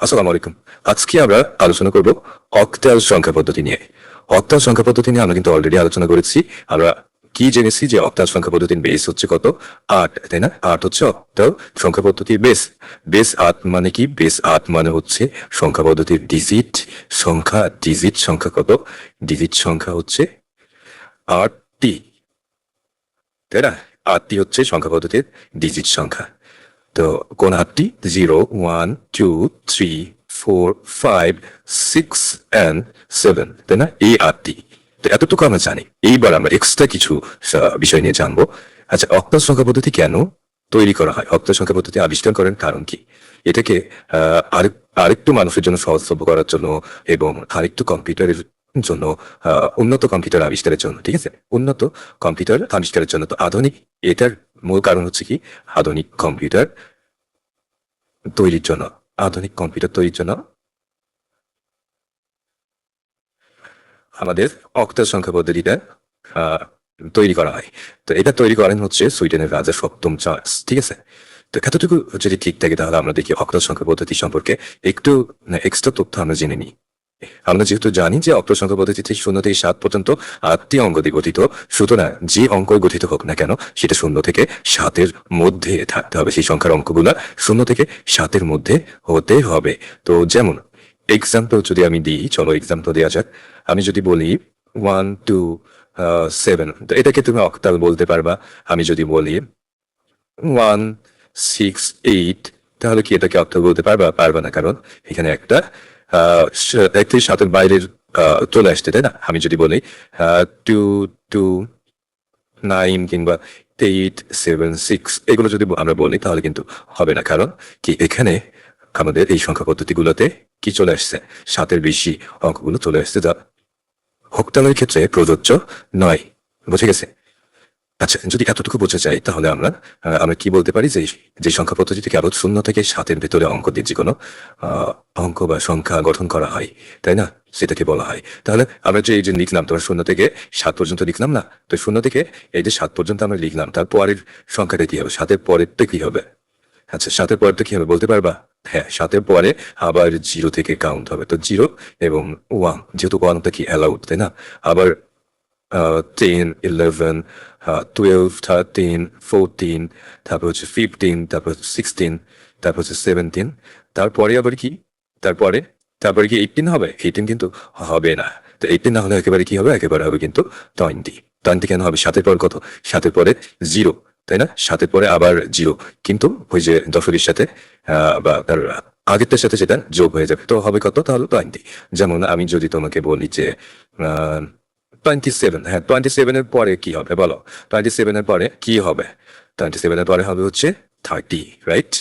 আসসালামু আলাইকুম। আজকে আমরা আলোচনা করব অক্টাল সংখ্যা পদ্ধতি নিয়ে। অক্টাল সংখ্যা পদ্ধতি নিয়ে আমরা কিন্তু অলরেডি আলোচনা করেছি। আমরা কি জেনেছি যে অক্টাল সংখ্যা পদ্ধতির বেস হচ্ছে কত? 8, তাই না? 8 হচ্ছে অক্টাল সংখ্যা পদ্ধতির বেস। বেস 8 মানে কি? বেস 8 মানে হচ্ছে সংখ্যা পদ্ধতির ডিজিট সংখ্যা। ডিজিট সংখ্যা কত? ডিজিট সংখ্যা হচ্ছে 8টি, তাই না? 8টি হচ্ছে সংখ্যা পদ্ধতির ডিজিট সংখ্যা। তো কোন 8টি? 0, 1, 2, 3, 4, 5, 6 and 7, তাই না? এই 8টি। তো এতটুকু আমরা জানি। এইবার আমরা এক্সট্রা কিছু বিষয় নিয়ে জানবো। আচ্ছা, অক্টাল সংখ্যা পদ্ধতি কেন তৈরি করা হয়? অক্টাল সংখ্যা পদ্ধতি আবিষ্কার করেন কারণ কি? এটাকে আরেকটু মানুষের জন্য সহজলভ্য করার জন্য এবং আরেকটু কম্পিউটারের জন্য, উন্নত কম্পিউটার আবিষ্কারের জন্য, ঠিক আছে? উন্নত কম্পিউটার আবিষ্কারের জন্য। তো আধুনিক, এটার মূল কারণ হচ্ছে কি? আধুনিক কম্পিউটার তৈরির জন্য। আধুনিক কম্পিউটার তৈরির জন্য আমাদের অক্টাল সংখ্যা পদ্ধতিটা আহ, তৈরি করা হয়। তো এটা তৈরি করেন হচ্ছে সুইডেনের রাজা সপ্তম চার্লস, ঠিক আছে? তো এতটুকু যদি ঠিক থাকে তাহলে আমরা দেখি অক্টাল সংখ্যা পদ্ধতি সম্পর্কে একটু এক্সট্রা তথ্য আমরা জেনে নিই। আমরা যেহেতু জানি যে অক্টাল সংখ্যা পদ্ধতি থেকে 0 থেকে 7 পর্যন্ত 8টি অঙ্ক দিয়ে গঠিত, সুতরাং যে অঙ্কই গঠিত হোক না কেন সেটা 0 থেকে 7-এর মধ্যে থাকতে হবে। সেই সংখ্যার অঙ্কগুলা 0 থেকে 7-এর মধ্যে হতে হবে। তো যেমন এক্সাম্পল যদি আমি দিই, চলো এক্সাম্পল দেওয়া যাক। আমি যদি বলি 1, 2, 7, তো এটাকে তুমি অক্টাল বলতে পারবা। আমি যদি বলি 1, 6, 8, তাহলে কি এটাকে অক্টাল বলতে পারবা? পারবা না, কারণ এখানে একটা 1 থেকে 7-এর বাইরের চলে আসছে, তাই না? আমি যদি বলি 2, 2, 9 কিংবা 8, 7, 6, এগুলো যদি আমরা বলি তাহলে কিন্তু হবে না, কারণ কি এখানে আমাদের এই সংখ্যা পদ্ধতিগুলোতে কি চলে আসছে? 7-এর বেশি অঙ্কগুলো চলে আসছে, যা অক্টালের ক্ষেত্রে প্রযোজ্য নয়। বুঝে গেছে? আচ্ছা, যদি এতটুকু বোঝা যায় তাহলে আমরা কি বলতে পারি যে যে সংখ্যা পদ্ধতি থেকে আরো 0 থেকে 7-এর ভেতরে অঙ্ক দিয়ে যে কোনো অঙ্ক বা সংখ্যা গঠন করা হয়, তাই না? সেটাকে বলা হয়। তাহলে আমরা যে এই যে লিখলাম, তোমার 0 থেকে 7 পর্যন্ত লিখলাম না? তো 0 থেকে এই যে 7 পর্যন্ত আমরা লিখলাম, তার পরের সংখ্যাটা কি হবে? 7-এর পরেরটা কি হবে? আচ্ছা, 7-এর পরেরটা কি হবে বলতে পারবা? হ্যাঁ, 7-এর পরে আবার 0 থেকে কাউন্ট হবে। তো 0 এবং 1, যেহেতু 1টা কি অ্যালাউড, তাই না? আবার 10, 11, 12, 13, 14, তারপর হচ্ছে 15, তারপর হচ্ছে 16, তারপর হচ্ছে 17, তারপরে আবার কি? তারপরে তারপরে কি 18 হবে? 18 কিন্তু হবে না। তো 18 না হলে একেবারে কি হবে? একেবারে হবে কিন্তু 20। 20 কেন হবে? 7-এর পর কত? 7-এর পরে 0, তাই না? 7-এর পরে আবার 0, কিন্তু ওই যে দশমিকের সাথে বা তার আগেরটার সাথে সেটা যোগ হয়ে যাবে, তো হবে কত? তাহলে 20। যেমন আমি যদি তোমাকে বলি যে 27, হ্যাঁ, 27-এর পরে কি হবে বলো? 27-এর পরে কি হবে? 27-এর পরে হবে হচ্ছে 30, রাইট?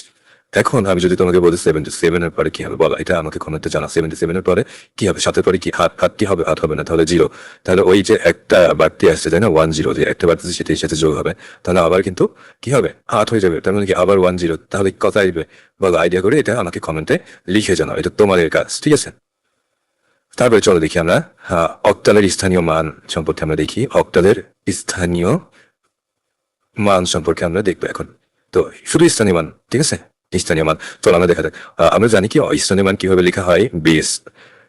এখন আমি যদি তোমাকে বলি 77-এর পরে কি হবে বলো? এটা আমাকে কমেন্টে জানা। 77-এর পরে কি হবে? 7-এর পরে কি? হাত কি হবে? হাত হবে না, তাহলে 0। তাহলে ওই যে একটা বাড়তি আসছে, তাই না? 10, যে একটা বাড়তি সেটার সাথে যোগ হবে, তাহলে আবার কিন্তু কি হবে? 8 হয়ে যাবে। তার মানে কি আবার 10, তাহলে কত আসবে বলো? আইডিয়া করে এটা আমাকে কমেন্টে লিখে জানাও, এটা তোমাদের কাজ, ঠিক আছে? তারপরে চলো দেখি আমরা অক্টালের স্থানীয় মান সম্পর্কে আমরা দেখি। অক্টালের স্থানীয় মান সম্পর্কে আমরা দেখবো এখন। তো শুধু স্থানীয় মান, ঠিক আছে? স্থানীয় মান চলো আমরা দেখা যাক। আমরা জানি কি স্থানীয় মান কিভাবে লেখা হয়? Base,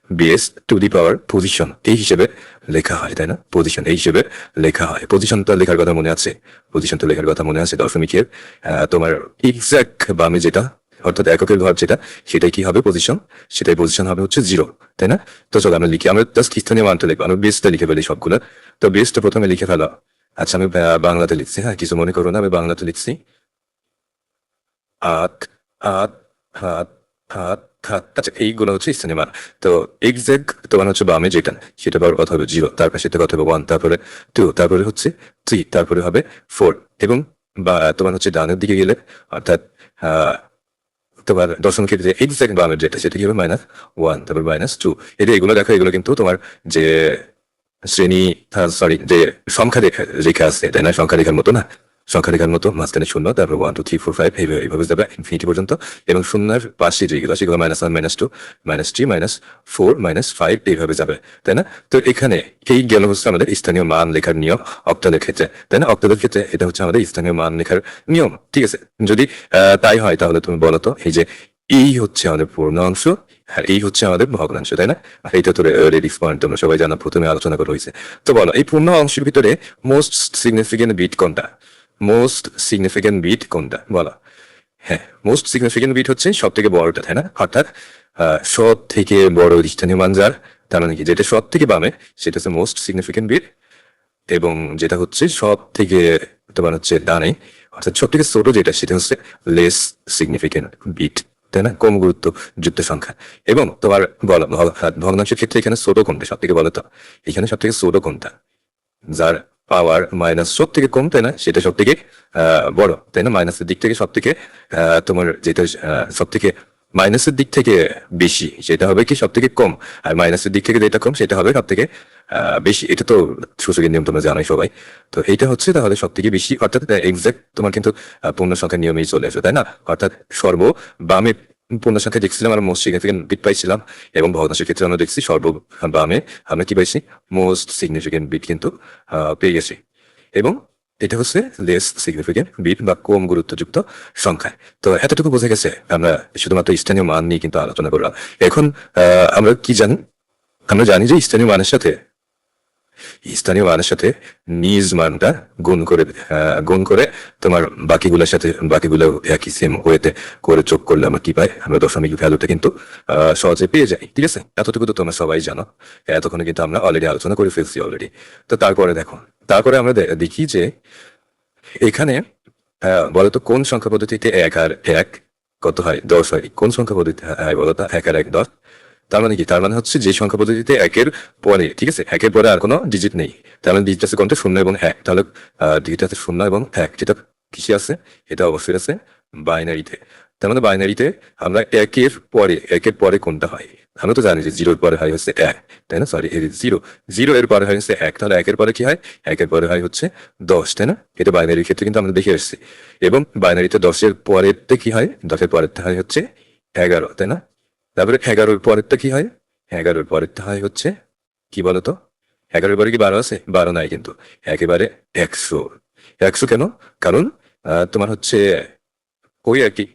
base two the power position, এই হিসেবে লেখা হয়, তাই না? পজিশন এই হিসেবে লেখা হয়। পজিশনটা লেখার কথা মনে আছে? পজিশনটা লেখার কথা মনে আছে? দশমিকের তোমার এক্সাক্ট বামে যেটা, অর্থাৎ এককের ঘর যেটা, সেটাই কি হবে? পজিশন। সেটাই পজিশন হবে হচ্ছে 0, তাই না? তো চলো আমরা লিখি। আমরা জাস্ট স্থানীয় মানটা লিখবো। আমরা বেসটা লিখে ফেলি সবগুলো। তো বেসটা প্রথমে লিখে ফেলা। আচ্ছা, আমি বাংলাতে লিখছি, হ্যাঁ, কিছু মনে করো না, আমি বাংলাতে লিখছি। 8, 8, 8, 8, 8। আচ্ছা, এইগুলো হচ্ছে স্থানীয় মান। তো এক্সাক্ট তোমার হচ্ছে বামে যেটা, সেটা পাওয়ার কথা হবে 0, তারপর সেটা কথা হবে 1, তারপরে 2, তারপরে হচ্ছে 3, তারপরে হবে 4, এবং বা তোমার হচ্ছে ডানের দিকে গেলে, অর্থাৎ তোমার দশমিকের যে এক্সাক্ট বামের যেটা, সেটা কি হবে? -1, তারপর -2। এগুলো দেখো, এগুলো কিন্তু তোমার যে শ্রেণী, সরি, যে সংখ্যা রেখা আছে, তাই না? সংখ্যা রেখার মতো না? সংখ্যা রেখার মতো মাঝখানে 0, তারপর 1, 2, 3, 4, 5, এইভাবে যাবে ইনফিনিটি পর্যন্ত। এবং শূন্যের পাশে যেগুলো, সেগুলো -1, -2, -3, -4, -5, এইভাবে যাবে, তাই না? তো এখানে এই গেল হচ্ছে আমাদের স্থানীয় মান লেখার নিয়ম অক্টালের ক্ষেত্রে, তাই না? অক্টালের ক্ষেত্রে এটা হচ্ছে আমাদের স্থানীয় মান লেখার নিয়ম, ঠিক আছে? যদি তাই হয় তাহলে তুমি বলো তো, এই যে এই হচ্ছে আমাদের পূর্ণাংশ, আর এই হচ্ছে আমাদের ভগ্নাংশ, তাই না? আর এইটা তো রেডিক্স পয়েন্ট তোমরা সবাই জানো, প্রথমে আলোচনা করা হয়েছে। তো বলো এই পূর্ণ অংশের ভিতরে মোস্ট সিগনিফিকেন্ট বিট কোনটা? মোস্ট সিগনিফিকেন্ট বিট কোনটা বলো? হ্যাঁ, মোস্ট সিগনিফিকেন্ট বিট হচ্ছে সব থেকে বড়টা, তাই না? অর্থাৎ সব থেকে বড় স্থানীয় মান যার, তার মানে কি যেটা সব থেকে বামে সেটা হচ্ছে মোস্ট সিগনিফিকেন্ট বিট, এবং যেটা হচ্ছে সব থেকে তোমার হচ্ছে ডানে অর্থাৎ সব থেকে ছোট যেটা সেটা হচ্ছে লেস সিগনিফিকেন্ট বিট, তাই না? কম গুরুত্ব যুক্ত সংখ্যা। এবং তোমার বলো ভগ্নাংশের ক্ষেত্রে এখানে ছোট কোনটা সব থেকে বলো তো? এখানে সব থেকে ছোট কোনটা? যার পাওয়ার মাইনাস সব থেকে কম, তাই না? সেটা সব থেকে বড়, তাই না? মাইনাসের দিক থেকে সব থেকে তোমার যেটা সব থেকে মাইনাসের দিক থেকে বেশি সেটা হবে কি সব থেকে কম, আর মাইনাসের দিক থেকে যেটা কম সেটা হবে সব থেকে বেশি। এটা তো সূচকের নিয়ম তোমরা জানোই সবাই। তো এইটা হচ্ছে তাহলে সব থেকে বেশি, অর্থাৎ এক্সাক্ট তোমার কিন্তু পূর্ণ সংখ্যার নিয়মেই চলে আসবে, তাই না? অর্থাৎ সর্ব বামে পূর্ণ সংখ্যা দেখছিলাম আমরা মোস্ট সিগনিফিকেন্ট বিট পাইছিলাম, এবং ভগ্নাংশের ক্ষেত্রে আমরা দেখছি সর্ব বামে আমরা কি পাইছি? মোস্ট সিগনিফিকেন্ট বিট কিন্তু পেয়ে গেছি। এবং এটা হচ্ছে লেস সিগনিফিকেন্ট বিট বা কম গুরুত্বযুক্ত সংখ্যা। তো এতটুকু বোঝা গেছে, আমরা শুধুমাত্র স্থানীয় মান নিয়ে কিন্তু আলোচনা করলাম। এখন আমরা কি জানি? আমরা জানি যে স্থানীয় মানের সাথে নিজ মানটা গুণ করে তোমার বাকিগুলো একই সেম ওয়েতে করে যোগ করলে আমরা কি পাই? আমরা দশমিক ভ্যালুটা কিন্তু সহজে পেয়ে যাই, ঠিক আছে? এতটুকু তো তোমরা সবাই জানো, এতক্ষণে কিন্তু আমরা অলরেডি আলোচনা করে ফেলছি অলরেডি। তো তারপরে দেখো, তারপরে আমরা দেখি যে এখানে বলতো কোন সংখ্যা পদ্ধতিতে 1 আর 1 কত হয়? 10 হয়। কোন সংখ্যা পদ্ধতিতে হয় বলতো 1 আর 1 10? তার মানে কি? তার মানে হচ্ছে যে সংখ্যা পদ্ধতিতে একের পরে, ঠিক আছে, একের পরে আর কোনো ডিজিট নেই, তার মানে ডিজিট আছে কোনটা? 0 এবং 1। তাহলে ডিজিট আছে 0 এবং 1, যেটা কিসে আছে? এটা অবশ্যই আছে বাইনারিতে। তার মানে বাইনারিতে আমরা একের পরে কোনটা হয়? আমরা তো জানি যে 0 এর পরে হয় হচ্ছে 1, তাই না? সরি, 0 এর পরে হয় হচ্ছে 1, তাহলে 1 এর পরে কি হয়? 1 এর পরে হয় হচ্ছে 10, তাই না? এটা বাইনারির ক্ষেত্রে কিন্তু আমরা দেখে আসছি। এবং বাইনারিতে 10 এর পরেরটা কি হয়? 10 এর পরেরটা হয় হচ্ছে 11, তাই না? তারপরে 11-র পরেরটা কি হয়? 11-র পরেরটা হয় হচ্ছে কি বলতো? 11-র পরে কি 12 আছে? 12 নাই কিন্তু, একেবারে 100। 100 কেন? কারণ তোমার হচ্ছে ওই আর কি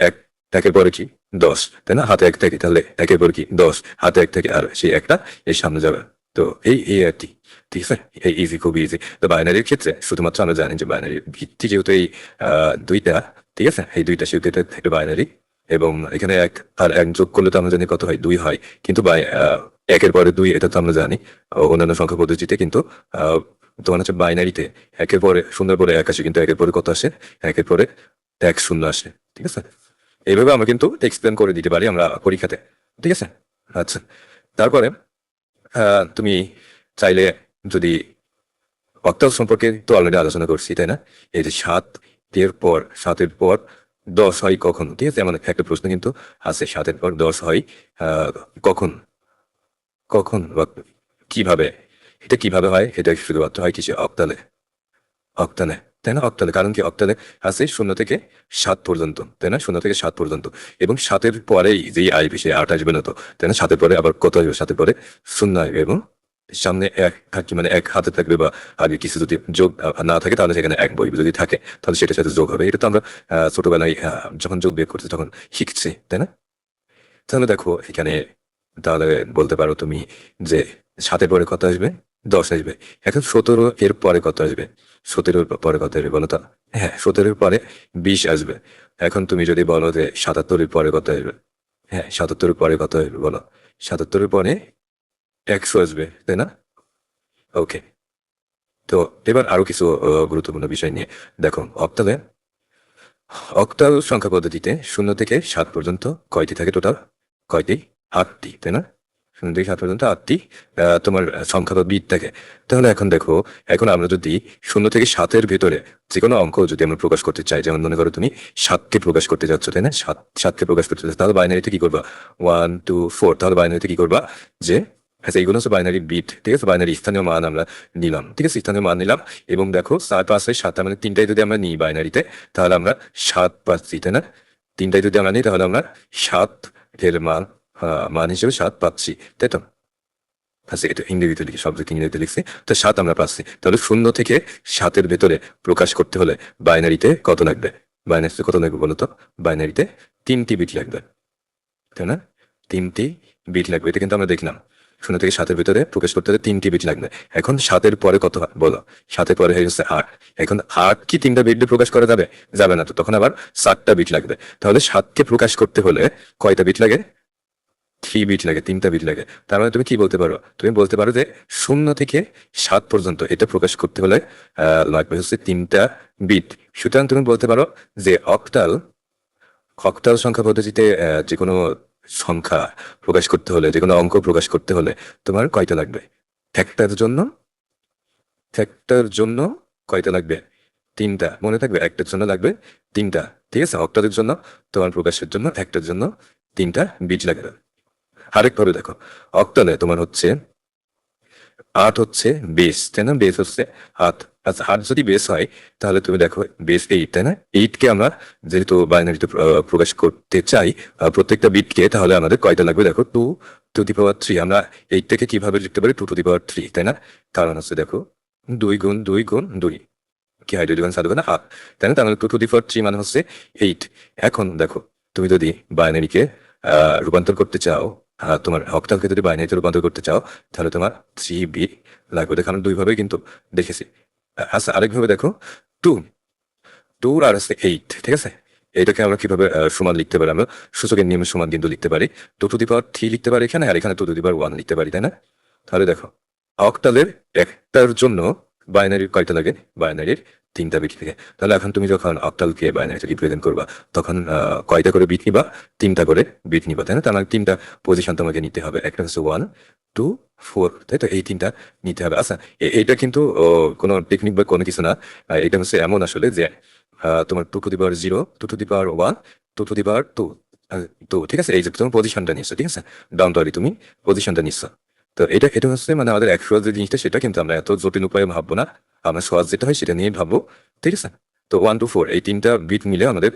এক, একের পরে কি 10, তাই না? হাতে 1 থাকে, তাহলে একের পরে কি 10, হাতে 1 থেকে আর সেই একটা এর সামনে যাবে। তো এই আর কি, ঠিক আছে? এই ইজি, খুব ইজি। তো বাইনারির ক্ষেত্রে শুধুমাত্র আমরা জানি যে বাইনারির ভিত্তি যেহেতু এই দুইটা, ঠিক আছে, এই দুইটা সেহেতু এটা থাকবে বাইনারি। এবং এখানে 1 আর 1 যোগ করলে তো আমরা জানি কত হয়? 2 হয়। কিন্তু একের পরে 2 এটা তো আমরা জানি অন্যান্য সংখ্যা পদ্ধতিতে, কিন্তু তোমার হচ্ছে বাইনারিতে একের পরে 0-এর পরে 1 আসে, কিন্তু একের পরে কত আসে? একের পরে 1 0 আসে, ঠিক আছে? এইভাবে আমরা কিন্তু এক্সপ্লেন করে দিতে পারি আমরা পরীক্ষাতে, ঠিক আছে? আচ্ছা, তারপরে তুমি চাইলে যদি অক্টাল সম্পর্কে তো অলরেডি আলোচনা করছি, তাই না? এই যে 7-এর পর 10 হয় কখন, ঠিক আছে? এমন একটা প্রশ্ন কিন্তু আছে, 7-এর পর 10 হয় কখন? কখন বা কিভাবে? এটা কিভাবে হয়? এটা শুধুমাত্র হয় কিছু অক্টালে, তাই না? অক্টালে, কারণ কি? অক্টালে আছে 0 থেকে 7 পর্যন্ত, তাই না? 0 থেকে 7 পর্যন্ত। এবং 7-এর পরেই যেই আসবে সে 8 আসবে না তো, তাই না? 7-এর পরে আবার কত আসবে? 7-এর পরে 0 আসবে, এবং সামনে 1 থাকবে, মানে 1 হাতে থাকবে, বা আগে কিছু যদি যোগ না থাকে তাহলে সেখানে 1 বই যদি থাকে তাহলে সেটার সাথে যোগ হবে। এটা তো আমরা ছোটবেলায় যখন যোগ বিয়োগ করছি তখন শিখছি, তাই না? তাহলে দেখো এখানে, তাহলে বলতে পারো তুমি যে 7-এর পরে কত আসবে? 10 আসবে। এখন 17 এর পরে কত আসবে? 17-এর পরে কত আসবে বলো তো? হ্যাঁ, 17-এর পরে 20 আসবে। এখন তুমি যদি বলো যে 77-এর পরে কত আসবে? হ্যাঁ, 77-এর পরে কত আসবে বলো? 77-এর পরে 100 আসবে, তাই না? ওকে। তো এবার আরো কিছু গুরুত্বপূর্ণ বিষয় নিয়ে দেখো। অক্টাল সংখ্যা পদ্ধতিতে 0 থেকে 7 পর্যন্ত কয়টি থাকে টোটাল? কয়টি? 8টি, তাই না? 0 থেকে 7 পর্যন্ত 8টি তোমার সংখ্যা বা বিট থাকে। তাহলে এখন দেখো, এখন আমরা যদি 0 থেকে 7-এর ভেতরে যে কোনো অঙ্ক যদি আমরা প্রকাশ করতে চাই, যেমন মনে করো তুমি 7কে প্রকাশ করতে যাচ্ছ, তাই না? 7কে প্রকাশ করতে যাচ্ছ, তাহলে বাইনারিতে কি করবা? 1 2 4। তাহলে বাইনারিতে কি করবা? যে আচ্ছা, এইগুলো হচ্ছে বাইনারি বিট, ঠিক আছে? বাইনারি স্থানীয় মান আমরা নিলাম, ঠিক আছে? স্থানীয় মান নিলাম, এবং দেখো 7 5 6 7, মানে তিনটাই যদি আমরা নিই বাইনারিতে, তাহলে আমরা 7 পাচ্ছি, তাই না? তিনটাই যদি আমরা নিই তাহলে আমরা 7 এর মান হিসেবে 7 পাচ্ছি, তাই তো? আচ্ছা, এটা ইংরেজিতে লিখি, শব্দকে ইংরেজিতে লিখছি, তো 7 আমরা পাচ্ছি। তাহলে 0 থেকে 7-এর ভেতরে প্রকাশ করতে হলে বাইনারিতে কত লাগবে? বাইনারিতে কত লাগবে বলতো? বাইনারিতে 3টি বিট লাগবে, তাই না? 3টি বিট লাগবে, এটা কিন্তু আমরা দেখলাম 0 থেকে 7-এর ভিতরে প্রকাশ করতে হলে 3টি বিট লাগবে। এখন 7-এর পরে কত হয় বলো? 7-এর পরে হয়ে গেছে 8। এখন 8 কি 3টা বিট দিয়ে প্রকাশ করা যাবে? যাবে না, তো তখন আবার 7টা বিট লাগবে। তাহলে 7কে প্রকাশ করতে হলে কয়টা বিট লাগে? 3 বিট লাগে, 3টা বিট লাগে। তার মানে তুমি কি বলতে পারো? তুমি বলতে পারো যে 0 থেকে 7 পর্যন্ত এটা প্রকাশ করতে হলে লাগবে হচ্ছে 3টা বিট। সুতরাং তুমি বলতে পারো যে অক্টাল অক্টাল সংখ্যা পদ্ধতিতে যে কোনো সংখ্যা প্রকাশ করতে হলে, যে কোনো অঙ্ক প্রকাশ করতে হলে তোমার কয়টা লাগবে? ফ্যাক্টর জন্য ফ্যাক্টর জন্য কয়টা লাগবে? 3টা। মনে থাকবে, একটার জন্য লাগবে 3টা। ঠিক আছে, অক্টালের জন্য তোমার প্রকাশের জন্য ফ্যাক্টর জন্য 3টা বিট লাগবে। আরেকভাবে দেখো, অক্টালে তোমার হচ্ছে 8 হচ্ছে বেস, তাই না? বেস হচ্ছে 8। আচ্ছা, 8 যদি বেস হয় তাহলে তুমি দেখো বেস 8, তাই না? 8কে আমরা যেহেতু বাইনারিতে প্রকাশ করতে চাই প্রত্যেকটা বিটকে, তাহলে আমাদের কয়টা লাগবে দেখো? 2 টু দি পাওয়ার 3। আমরা 8টাকে কিভাবে লিখতে পারি? 2 টু দি পাওয়ার 3, তাই না? কারণ হচ্ছে দেখো 2 গুণ 2 গুণ 2 কি হয়? 2 গুণ 7 গুণ 8, তাই না? তাহলে 2 টু দি পাওয়ার 3 মানে হচ্ছে 8। এখন দেখো তুমি যদি বাইনারিকে রূপান্তর করতে চাও, তোমার অক্টালকে যদি বাইনারিতে রূপান্তর করতে চাও, তাহলে তোমার 3 বিট লাগবে। দেখানো দুইভাবে কিন্তু দেখেছি। আচ্ছা, আরেকভাবে দেখো, 2 2 আর আছে 8, ঠিক আছে? এটাকে আমরা কিভাবে সমান লিখতে পারি? আমরা সূচকের নিয়মে সমান কিন্তু লিখতে পারি। 2 টু দি পাওয়ার 3 লিখতে পারি এখানে, আর এখানে 2 টু দি পাওয়ার 1 লিখতে পারি, তাই না? তাহলে দেখো অক্টালের একটার জন্য বাইনারির কয়টা লাগে? বাইনারির 3টা বিট লাগে। তাহলে এখন তুমি যখন অক্টালকে বাইনারিতে রিপ্রেজেন্ট করবা, তখন কয়টা করে বিট নিবা? 3টা করে বিট নিবা, তাই না? তার মানে 3টা পজিশন তোমাকে নিতে হবে। একটা হচ্ছে 1 2 4, তাই তো? এই 3টা নিতে হবে। আচ্ছা, এটা কিন্তু কোনো টেকনিক বা কোনো কিছু না। এটা হচ্ছে এমন আসলে যে তোমার 2 to the power 0, 2 to the power 1, 2 to the power 2, তো ঠিক আছে, এই যে তুমি পজিশনটা নিচ্ছ, ঠিক আছে? ডাউন টু তুমি পজিশনটা নিচ্ছ। তো এটা এটা হচ্ছে মানে আমাদের অ্যাকচুয়াল যে জিনিসটা, সেটা কিন্তু আমরা এত জটিল উপায়ে ভাববো না। আমরা সহজ যেটা হয় সেটা নিয়ে ভাববো, ঠিক আছে? তো 1 টু 4 এই 3টা বিট মিলে আমাদের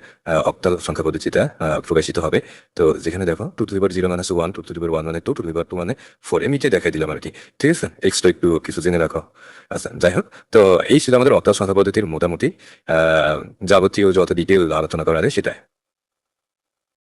অক্টাল সংখ্যা পদ্ধতিটা প্রকাশিত হবে। তো যেখানে দেখো 2 টু দি পাওয়ার 0 মানে 1, 2 টু দি পাওয়ার 1 মানে 2, 2 টু দি পাওয়ার 2 মানে 4, এমনিটাই দেখাই দিলাম আর কি, ঠিক আছে? এক্সট্রা একটু কিছু জেনে রাখো। আচ্ছা, যাই হোক, তো এই ছিল আমাদের অক্টাল সংখ্যা পদ্ধতির মোটামুটি যাবতীয় যত ডিটেল আলোচনা করা যায় সেটা।